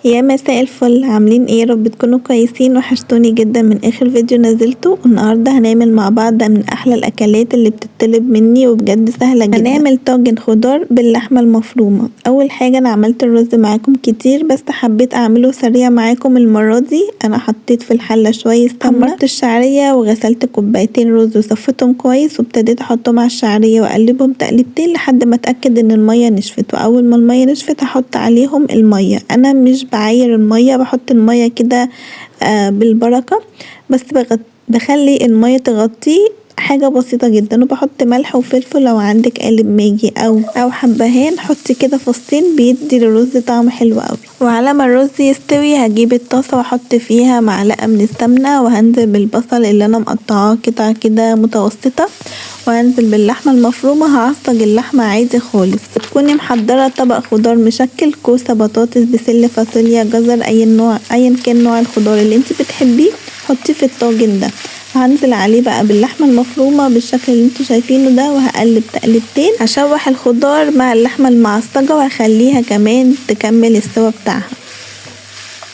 يا مساء الفل، عاملين ايه؟ رب تكونوا كويسين. وحشتوني جدا من اخر فيديو نزلته. النهارده هنعمل مع بعض ده من احلى الاكلات اللي بتطلب مني وبجد سهله جدا. هنعمل طاجن خضار باللحمه المفرومه. اول حاجه انا عملت الرز معاكم كتير بس حبيت اعمله سريع معاكم المره دي. انا حطيت في الحله شويه سمنه، حمرت الشعريه وغسلت كوبايتين رز وصفيتهم كويس وابتديت احطهم على الشعريه واقلبهم تقليبتين لحد ما اتاكد ان الميه نشفت. واول ما الميه نشفت هحط عليهم الميه. انا مش بعاير الميه، بحط الميه كده بالبركه، بس بخلي الميه تغطيه حاجه بسيطه جدا. وبحط ملح وفلفل، لو عندك قالب ماجي او حبهان حطي كده فصين، بيدي للرز طعم حلو قوي. وعلى ما الرز يستوي هجيب الطاسه واحط فيها معلقه من السمنه، وهنزل بالبصل اللي انا مقطعاه قطع كده متوسطه، وهنزل باللحمه المفرومه. هعصج اللحمه عادي خالص. تكوني محضره طبق خضار مشكل، كوسه، بطاطس، بسله، فاصوليا، جزر، ايا كان نوع الخضار اللي انت بتحبيه حطيه في الطاجن ده. هنزل عليه بقى باللحمه المفرومه بالشكل اللي انتوا شايفينه ده، وهقلب تقلبتين. هشوح الخضار مع اللحمه المعصجه وهخليها كمان تكمل السوا بتاعها.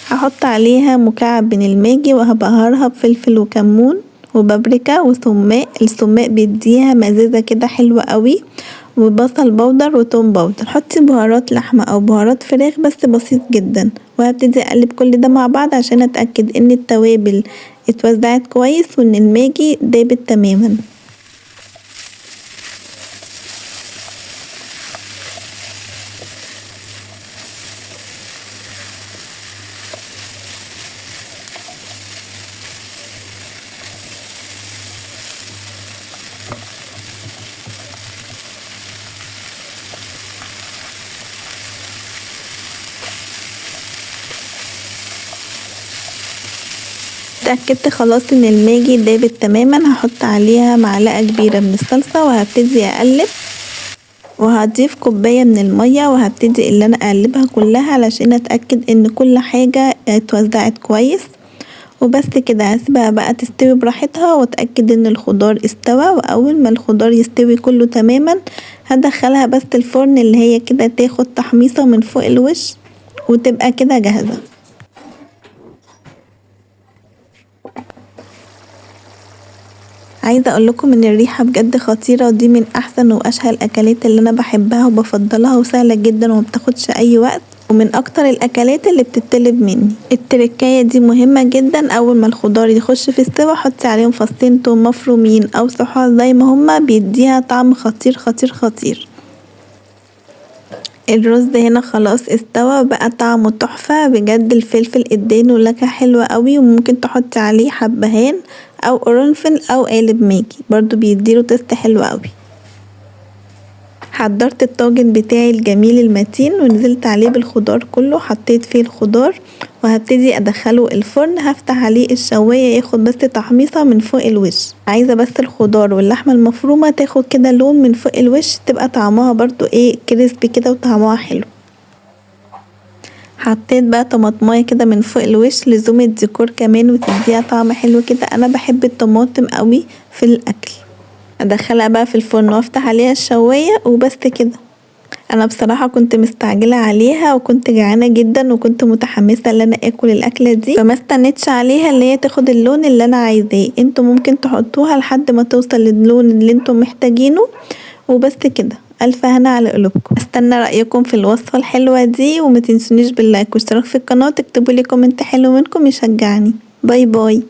هحط عليها مكعب من الماجي وهبهرها بفلفل وكمون وبابريكا وسماق. السماق بيديها مزازة كده حلوة قوي، وبصل بودر وتوم بودر. حطي بهارات لحمة او بهارات فراخ بس بسيط جدا، وهبتدي اقلب كل ده مع بعض عشان اتأكد ان التوابل اتوزعت كويس وان الماجي دابت تماما. اتأكدت خلاص ان الماجي دابت تماما، هحط عليها معلقة كبيرة من الصلصة وهبتدي اقلب، وهضيف كوباية من المية وهبتدي اللي انا اقلبها كلها علشان اتأكد ان كل حاجة اتوزعت كويس. وبس كده هسيبها بقى تستوي براحتها واتأكد ان الخضار استوى. واول ما الخضار يستوي كله تماما هدخلها بس الفرن اللي هي كده تاخد تحميصة من فوق الوش وتبقى كده جاهزة. عايزه اقولكم ان الريحه بجد خطيره، ودي من احسن واشهى الاكلات اللي انا بحبها وبفضلها، وسهله جدا ومبتاخدش اي وقت، ومن اكتر الاكلات اللي بتطلب مني. التركايه دي مهمه جدا. اول ما الخضار يخش في السوا حطي عليهم فصين توم مفرومين او صحار زي ما هما، بيديها طعم خطير خطير خطير. الرز هنا خلاص استوى بقى طعمه تحفة بجد. الفلفل اداله نكهة حلوة قوي، وممكن تحطي عليه حبهان او قرنفل او قالب ماجي برضو بيديله تست حلو قوي. حضرت الطاجن بتاعي الجميل المتين ونزلت عليه بالخضار كله. حطيت فيه الخضار وهبتدي ادخله الفرن. هفتح عليه الشواية ياخد بس تحميصة من فوق الوش. عايزة بس الخضار واللحمة المفرومة تاخد كده لون من فوق الوش، تبقى طعمها برضو ايه كريسبي كده وطعمها حلو. حطيت بقى طماطمايه كده من فوق الوش لزوم الديكور كمان وتديها طعم حلو كده. انا بحب الطماطم قوي في الاكل. ادخلها بقى في الفرن وافتح عليها الشواية وبس كده. انا بصراحة كنت مستعجلة عليها وكنت جعانة جدا وكنت متحمسة ان انا اكل الاكلة دي، فما استنيتش عليها اللي هي تاخد اللون اللي انا عايزاه. انتوا ممكن تحطوها لحد ما توصل للون اللي انتوا محتاجينه وبس كده. الف هنا على قلوبكم. استنى رايكم في الوصفة الحلوة دي، وما تنسونيش باللايك واشتراك في القناة، تكتبولي كومنت حلو منكم يشجعني. باي باي.